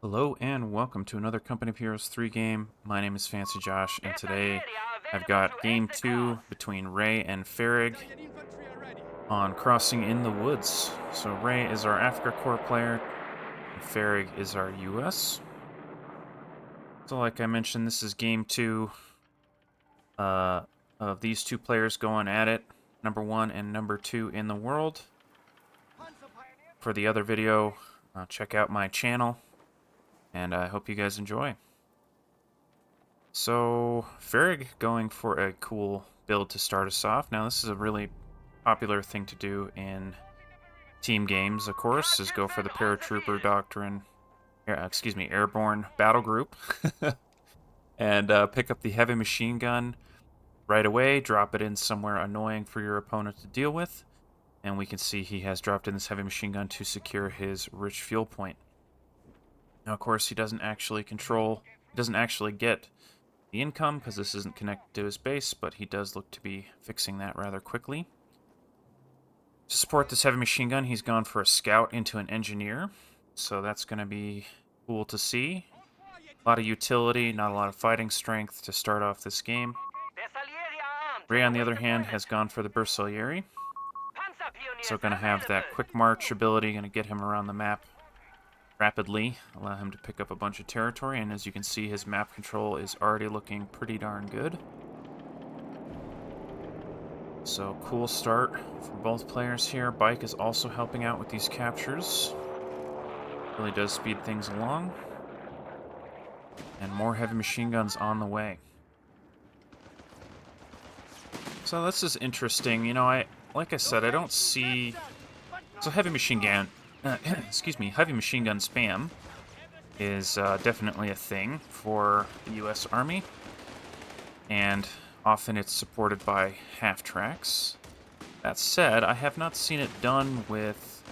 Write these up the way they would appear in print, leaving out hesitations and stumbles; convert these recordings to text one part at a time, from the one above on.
Hello and welcome to another Company of Heroes 3 game. My name is Fancy Josh, and today I've got Game 2 between Ray and FeriG on Crossing in the Woods. So Ray is our Africa Corps player, and FeriG is our US. So like I mentioned, this is Game 2 of these two players going at it, number 1 and number 2 in the world. For the other video, check out my channel. And I hope you guys enjoy. So, FeriG going for a cool build to start us off. Now, this is a really popular thing to do in team games, of course, is go for the Paratrooper Doctrine, Airborne Battle Group. And pick up the heavy machine gun right away, drop it in somewhere annoying for your opponent to deal with. And we can see he has dropped in this heavy machine gun to secure his rich fuel point. Now, of course, he doesn't actually get the income because this isn't connected to his base, but he does look to be fixing that rather quickly. To support this heavy machine gun, he's gone for a scout into an engineer, so that's going to be cool to see. A lot of utility, not a lot of fighting strength to start off this game. Ray, on the other hand, has gone for the Bersaglieri, so going to have that quick march ability, going to get him around the map rapidly, allow him to pick up a bunch of territory, and as you can see, his map control is already looking pretty darn good. So, cool start for both players here. Bike is also helping out with these captures. Really does speed things along. And more heavy machine guns on the way. So this is interesting. You know, like I said, I don't see... So heavy machine gun... heavy machine gun spam is definitely a thing for the U.S. Army, and often it's supported by half-tracks. That said, I have not seen it done with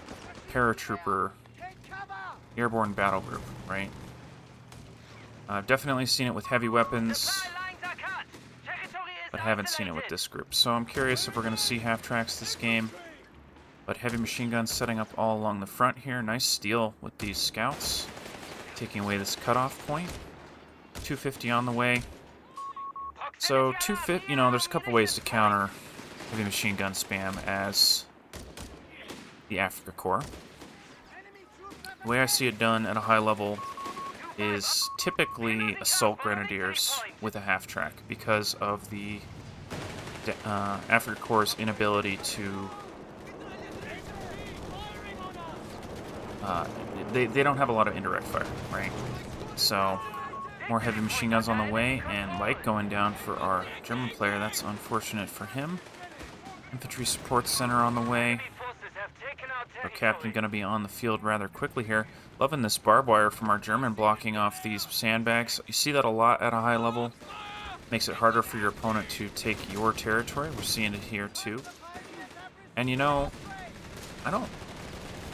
Paratrooper Airborne Battle Group, right? I've definitely seen it with heavy weapons, but haven't seen it with this group. So I'm curious if we're going to see half-tracks this game. But heavy machine guns setting up all along the front here. Nice steal with these scouts. Taking away this cutoff point. 250 on the way. So 250, you know, there's a couple ways to counter heavy machine gun spam as the Africa Corps. The way I see it done at a high level is typically assault grenadiers with a half track because of the Africa Corps' inability to they don't have a lot of indirect fire, right? So, more heavy machine guns on the way, and light going down for our German player. That's unfortunate for him. Infantry support center on the way. Our captain going to be on the field rather quickly here. Loving this barbed wire from our German blocking off these sandbags. You see that a lot at a high level. Makes it harder for your opponent to take your territory. We're seeing it here too. And you know,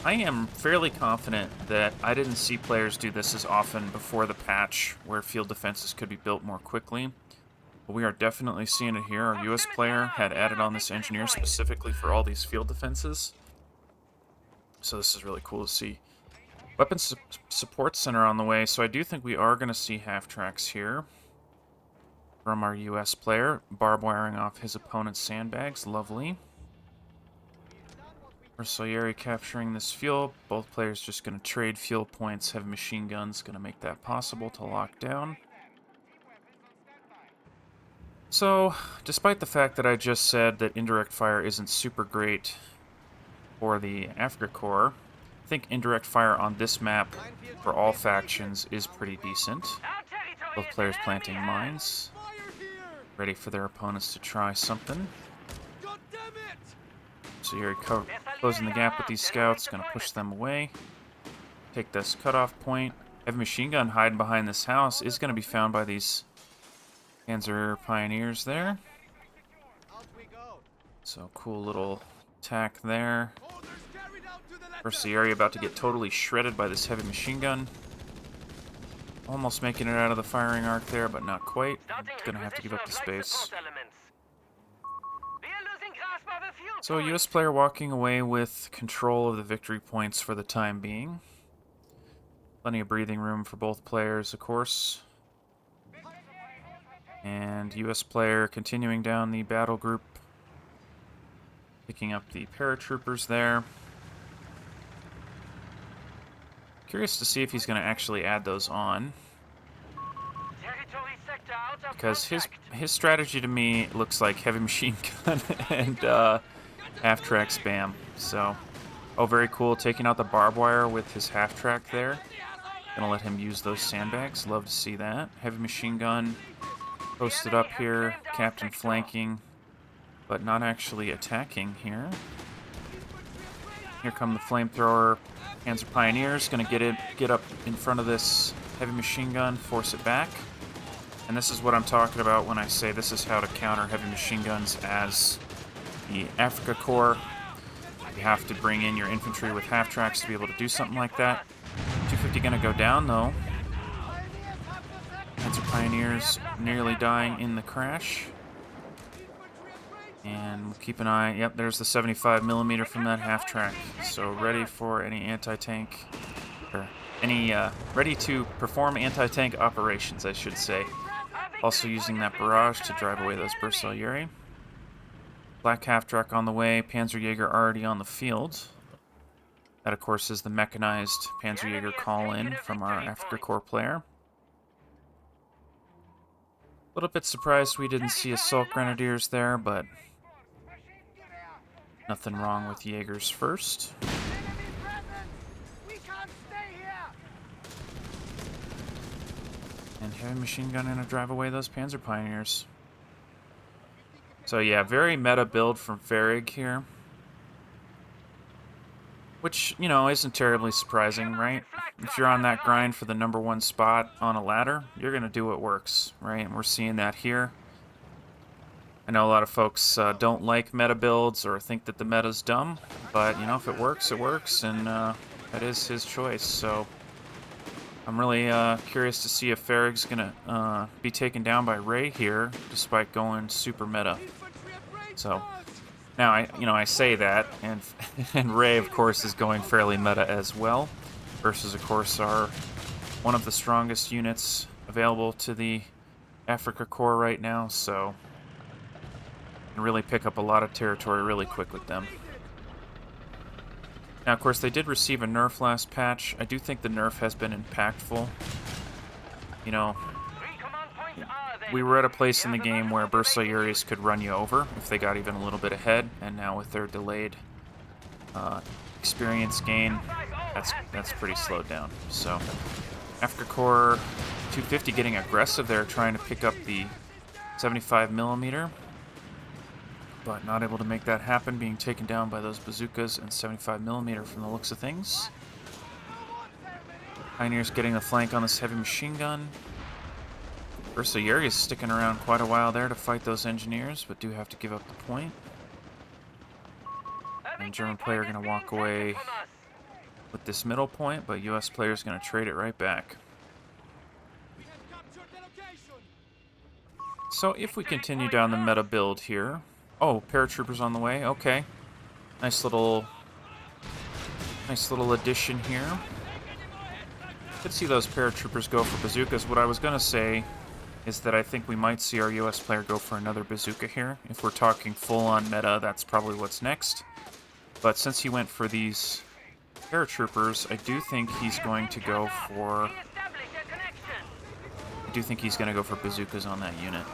I am fairly confident that I didn't see players do this as often before the patch where field defenses could be built more quickly. But we are definitely seeing it here. Our US player had added on this engineer specifically for all these field defenses. So this is really cool to see. Weapons support center on the way, so I do think we are going to see half tracks here from our US player. Barbed wiring off his opponent's sandbags, lovely. Bersaglieri capturing this fuel. Both players just going to trade fuel points. Heavy machine guns going to make that possible to lock down. So, despite the fact that I just said that indirect fire isn't super great for the Africa Corps, I think indirect fire on this map for all factions is pretty decent. Both players planting mines, ready for their opponents to try something. So you're closing the gap with these scouts, going to push them away. Take this cutoff point. Heavy machine gun hiding behind this house is going to be found by these Panzer Pioneers there. So cool little attack there. Bersaglieri about to get totally shredded by this heavy machine gun. Almost making it out of the firing arc there, but not quite. It's going to have to give up the space. So, US player walking away with control of the victory points for the time being. Plenty of breathing room for both players, of course. And US player continuing down the battle group. Picking up the paratroopers there. Curious to see if he's going to actually add those on. Because his strategy to me looks like heavy machine gun and half-track spam. So, oh, very cool. Taking out the barbed wire with his half-track there. Gonna let him use those sandbags. Love to see that. Heavy machine gun posted up here. Captain flanking, but not actually attacking here. Here come the flamethrower. Panzer Pioneers. Gonna get up in front of this heavy machine gun, force it back. And this is what I'm talking about when I say this is how to counter heavy machine guns as the Africa Corps. You have to bring in your infantry with half-tracks to be able to do something like that. 250 gonna go down, though. Panzer Pioneers nearly dying in the crash. And we'll keep an eye. Yep, there's the 75mm from that half-track. So ready for any anti-tank, or any, ready to perform anti-tank operations, I should say. Also using that barrage to drive away those Bersaglieri. Black half-track on the way, Panzerjäger already on the field. That, of course, is the mechanized Panzerjäger call-in from our Africa Corps player. A little bit surprised we didn't see Assault Grenadiers there, but nothing wrong with Jaegers first. And heavy machine gun gonna drive away those Panzer Pioneers. So yeah, very meta build from FeriG here. Which, you know, isn't terribly surprising, right? If you're on that grind for the #1 spot on a ladder, you're gonna do what works, right? And we're seeing that here. I know a lot of folks don't like meta builds or think that the meta's dumb, but, you know, if it works, it works, and that is his choice, so I'm really curious to see if FeriG's gonna be taken down by Ray here, despite going super meta. So now I say that, and and Ray, of course, is going fairly meta as well, versus, of course, our one of the strongest units available to the Africa Corps right now. So can really pick up a lot of territory really quick with them. Now, of course, they did receive a nerf last patch. I do think the nerf has been impactful. You know, we were at a place in the game where Bersaglieris could run you over if they got even a little bit ahead, and now with their delayed experience gain, that's pretty slowed down. So, Africa Corps 250 getting aggressive there, trying to pick up the 75mm. But not able to make that happen, being taken down by those bazookas and 75mm from the looks of things. Pioneers getting the flank on this heavy machine gun. Bersaglieri is sticking around quite a while there to fight those engineers, but do have to give up the point. And German player going to walk away with this middle point, but US player is going to trade it right back. So if we continue down the meta build here... Oh, paratroopers on the way. Okay. Nice little addition here. Could see those paratroopers go for bazookas. What I was going to say is that I think we might see our US player go for another bazooka here. If we're talking full-on meta, that's probably what's next. But since he went for these paratroopers, I do think he's going to go for... bazookas on that unit.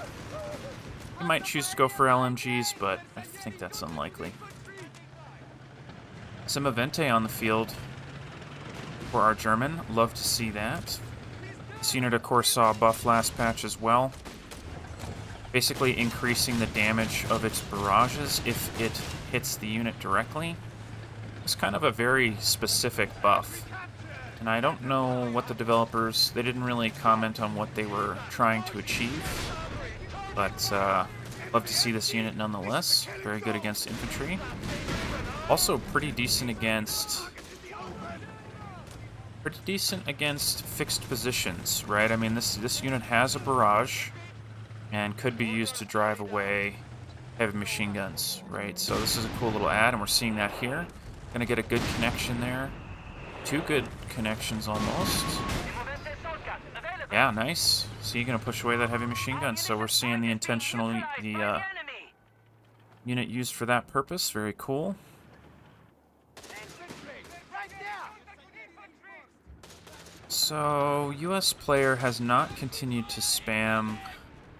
He might choose to go for LMGs, but I think that's unlikely. Simavente on the field for our German. Love to see that. This unit, of course, saw a buff last patch as well. Basically increasing the damage of its barrages if it hits the unit directly. It's kind of a very specific buff. And I don't know what the developers... They didn't really comment on what they were trying to achieve. But, love to see this unit nonetheless. Very good against infantry. Also pretty decent against fixed positions, right? I mean, this unit has a barrage and could be used to drive away heavy machine guns, right? So this is a cool little add, and we're seeing that here. Gonna get a good connection there. Two good connections almost. Yeah, nice. So you're gonna push away that heavy machine gun. So we're seeing the intentional unit used for that purpose. Very cool. So U.S. player has not continued to spam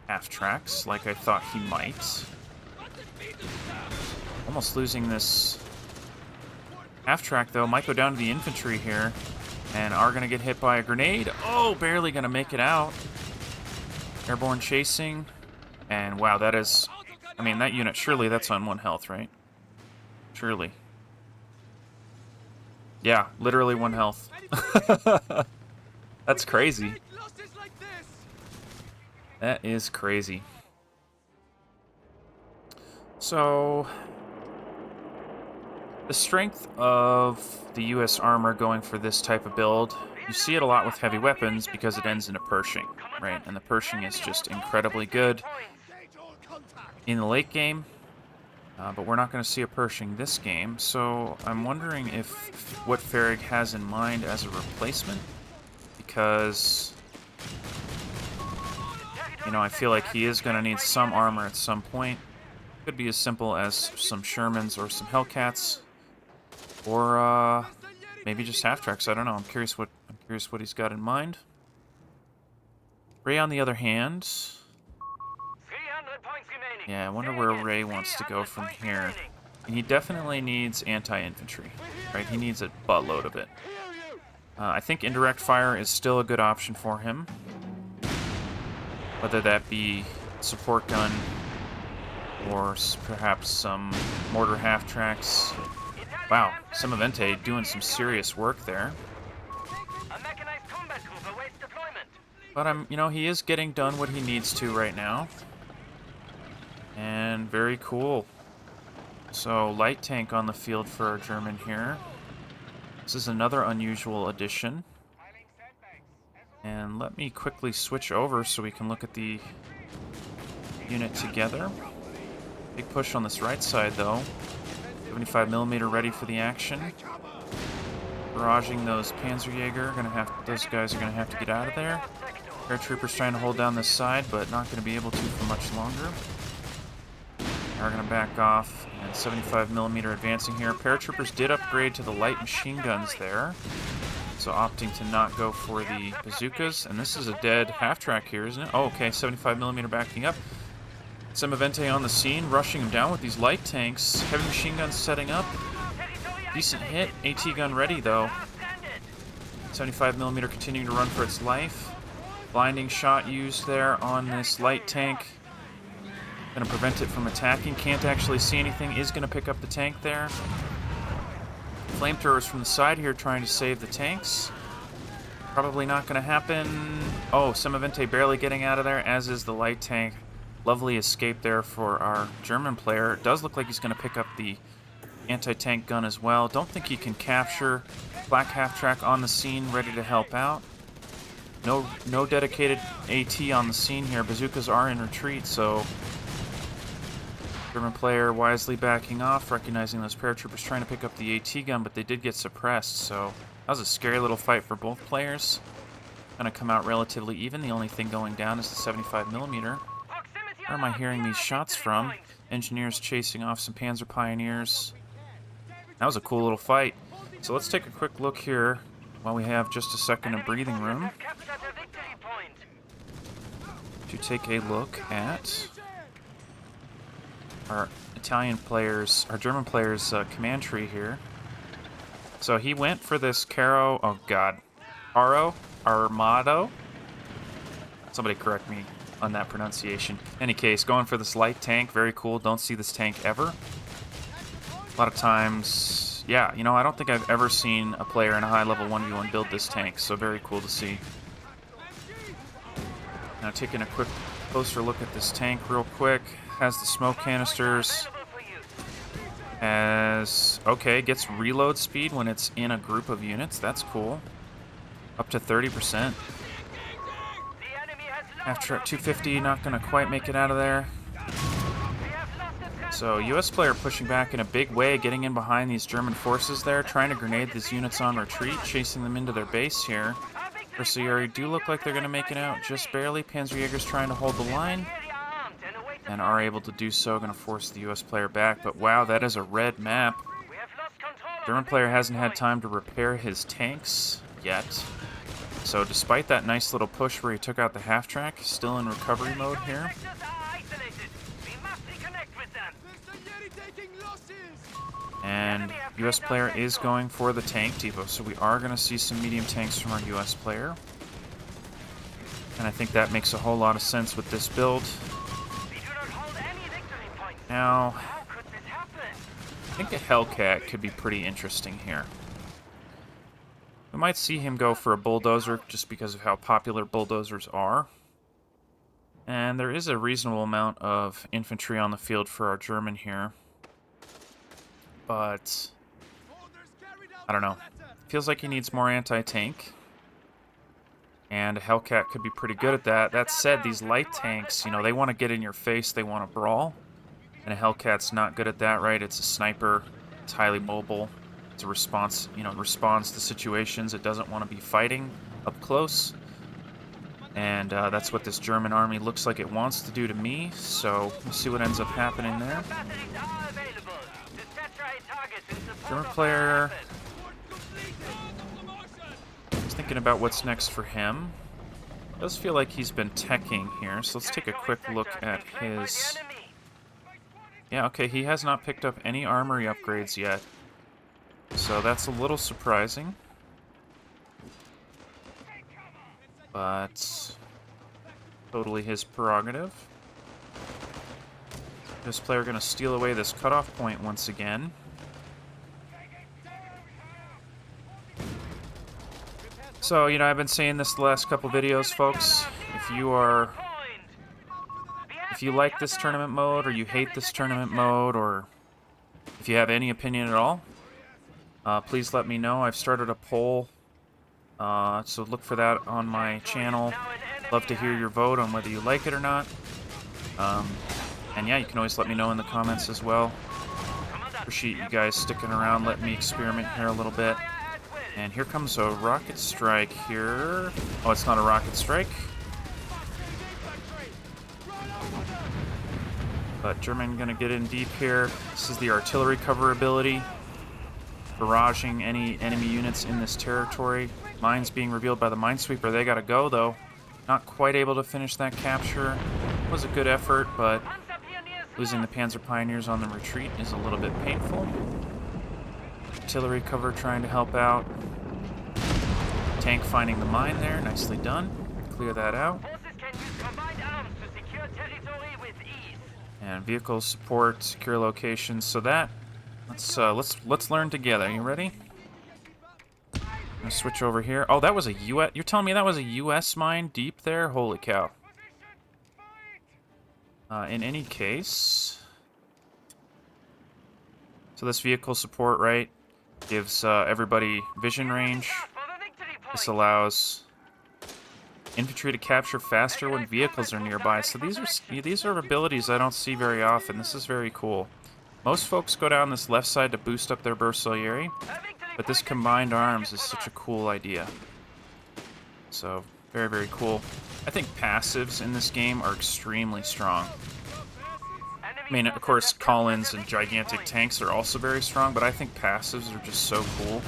half tracks like I thought he might. Almost losing this half track though. Might go down to the infantry here. And are going to get hit by a grenade. Oh, barely going to make it out. Airborne chasing. And wow, that is... I mean, that unit, surely that's on 1 health, right? Surely. Yeah, literally 1 health. That's crazy. That is crazy. So... the strength of the U.S. armor going for this type of build, you see it a lot with heavy weapons because it ends in a Pershing, right? And the Pershing is just incredibly good in the late game, but we're not going to see a Pershing this game, so I'm wondering if what FeriG has in mind as a replacement, because, you know, I feel like he is going to need some armor at some point. Could be as simple as some Shermans or some Hellcats. Or maybe just half tracks. I don't know. I'm curious what he's got in mind. Ray, on the other hand, yeah, I wonder where Ray wants to go from here. And he definitely needs anti-infantry, right? He needs a buttload of it. I think indirect fire is still a good option for him, whether that be support gun or perhaps some mortar half tracks. Wow, Semavente doing some serious work there. But you know, he is getting done what he needs to right now. And very cool. So, light tank on the field for our German here. This is another unusual addition. And let me quickly switch over so we can look at the unit together. Big push on this right side, though. 75mm ready for the action. Barraging those Panzerjäger. Those guys are gonna have to get out of there. Paratroopers trying to hold down this side, but not gonna be able to for much longer. Are gonna back off, and 75mm advancing here. Paratroopers did upgrade to the light machine guns there, so opting to not go for the bazookas. And this is a dead half track here, isn't it? Oh, okay, 75mm backing up. Semavente on the scene, rushing him down with these light tanks. Heavy machine guns setting up. Decent hit. AT gun ready, though. 75mm continuing to run for its life. Blinding shot used there on this light tank. Going to prevent it from attacking. Can't actually see anything. Is going to pick up the tank there. Flamethrowers from the side here trying to save the tanks. Probably not going to happen. Oh, Semavente barely getting out of there, as is the light tank. Lovely escape there for our German player. It does look like he's going to pick up the anti-tank gun as well. Don't think he can capture. Black half-track on the scene, ready to help out. No dedicated AT on the scene here. Bazookas are in retreat, so German player wisely backing off, recognizing those paratroopers trying to pick up the AT gun, but they did get suppressed, so that was a scary little fight for both players. Going to come out relatively even. The only thing going down is the 75mm. Where am I hearing these shots from? Engineers chasing off some Panzer Pioneers. That was a cool little fight. So let's take a quick look here while we have just a second of breathing room to take a look at our German player's command tree here. So he went for this Caro Armado. Somebody correct me on that pronunciation. In any case, going for this light tank, very cool. Don't see this tank ever. A lot of times, yeah, you know, I don't think I've ever seen a player in a high-level 1v1 build this tank, so very cool to see. Now taking a quick closer look at this tank real quick. Has the smoke canisters. Gets reload speed when it's in a group of units. That's cool. Up to 30%. After at 250, not going to quite make it out of there. So, U.S. player pushing back in a big way, getting in behind these German forces there, trying to grenade these units on retreat, chasing them into their base here. Fusilieri do look like they're going to make it out just barely. Panzerjäger's trying to hold the line, and are able to do so, going to force the U.S. player back. But wow, that is a red map. German player hasn't had time to repair his tanks yet. So despite that nice little push where he took out the half-track, still in recovery mode here. And U.S. player is going for the tank depot, so we are going to see some medium tanks from our U.S. player. And I think that makes a whole lot of sense with this build. Now, I think a Hellcat could be pretty interesting here. We might see him go for a bulldozer just because of how popular bulldozers are. And there is a reasonable amount of infantry on the field for our German here. But I don't know. Feels like he needs more anti-tank. And a Hellcat could be pretty good at that. That said, these light tanks, you know, they want to get in your face, they want to brawl. And a Hellcat's not good at that, right? It's a sniper, it's highly mobile. It's a response, you know, responds to situations. It doesn't want to be fighting up close. And that's what this German army looks like it wants to do to me. So we'll see what ends up happening there. German player is thinking about what's next for him. It does feel like he's been teching here, so let's take a quick look at his... Yeah, okay, he has not picked up any armory upgrades yet. So that's a little surprising. But totally his prerogative. This player going to steal away this cutoff point once again. So, you know, I've been saying this the last couple videos, folks. If you like this tournament mode, or you hate this tournament mode, or if you have any opinion at all, please let me know. I've started a poll, so look for that on my channel. Love to hear your vote on whether you like it or not. And yeah, you can always let me know in the comments as well. Appreciate you guys sticking around, letting me experiment here a little bit. And here comes a rocket strike here. Oh, it's not a rocket strike. But German gonna get in deep here. This is the artillery cover ability. Barraging any enemy units in this territory. Mines being revealed by the minesweeper. They gotta go, though. Not quite able to finish that capture. It was a good effort, but losing the Panzer Pioneers on the retreat is a little bit painful. Artillery cover trying to help out. Tank finding the mine there. Nicely done. Clear that out. And vehicle support, secure locations. So that, let's learn together. You ready? I'm gonna switch over here. Oh, that was a U.S. You're telling me that was a U.S. mine deep there? Holy cow! In any case, so this vehicle support, right, gives everybody vision range. This allows infantry to capture faster when vehicles are nearby. So these are abilities I don't see very often. This is very cool. Most folks go down this left side to boost up their Bersaglieri, but this combined arms is such a cool idea. So very, very cool. I think passives in this game are extremely strong. I mean, of course, Collins and gigantic tanks are also very strong, but I think passives are just so cool.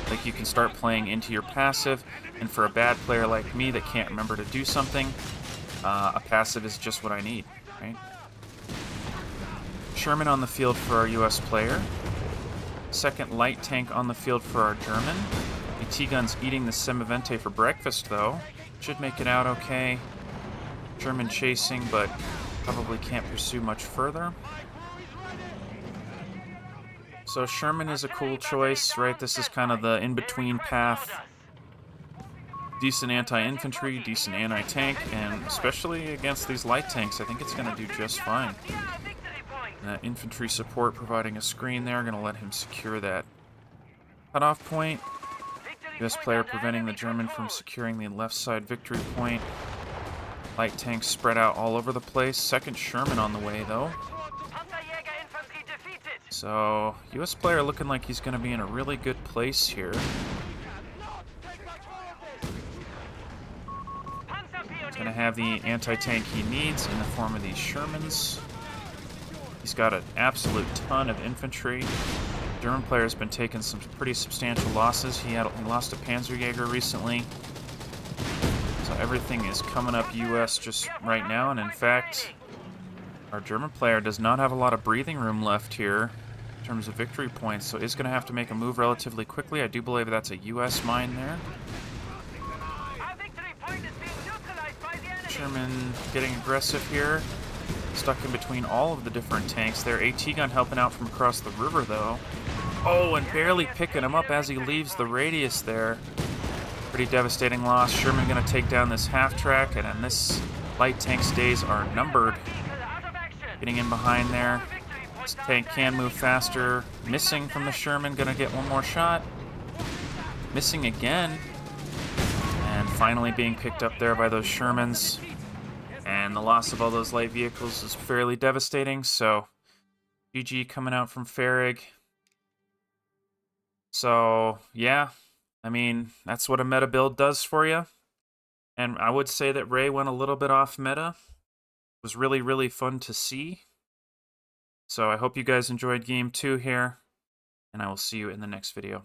Like, you can start playing into your passive, and for a bad player like me that can't remember to do something, a passive is just what I need, right? Sherman on the field for our U.S. player. Second light tank on the field for our German. The T-gun's eating the Semivente for breakfast, though. Should make it out okay. German chasing, but probably can't pursue much further. So Sherman is a cool choice, right? This is kind of the in-between path. Decent anti-infantry, decent anti-tank, and especially against these light tanks, I think it's going to do just fine. That infantry support providing a screen there, going to let him secure that cutoff point. U.S. player preventing the German from securing the left side victory point. Light tanks spread out all over the place. Second Sherman on the way, though. So, US player looking like he's going to be in a really good place here. He's going to have the anti-tank he needs in the form of these Shermans. He's got an absolute ton of infantry. German player's been taking some pretty substantial losses. He lost a Panzerjäger recently. So everything is coming up US just right now, and in fact, our German player does not have a lot of breathing room left here in terms of victory points, so is going to have to make a move relatively quickly. I do believe that's a US mine there. Sherman getting aggressive here. Stuck in between all of the different tanks there. AT gun helping out from across the river, though. Oh, and barely picking him up as he leaves the radius there. Pretty devastating loss. Sherman going to take down this half-track, and then this light tank's days are numbered. Getting in behind there. This tank can move faster. Missing from the Sherman. Going to get one more shot. Missing again. And finally being picked up there by those Shermans. And the loss of all those light vehicles is fairly devastating, so GG coming out from FeriG. So, yeah, I mean, that's what a meta build does for you. And I would say that Ray went a little bit off meta. It was really, really fun to see. So I hope you guys enjoyed Game 2 here, and I will see you in the next video.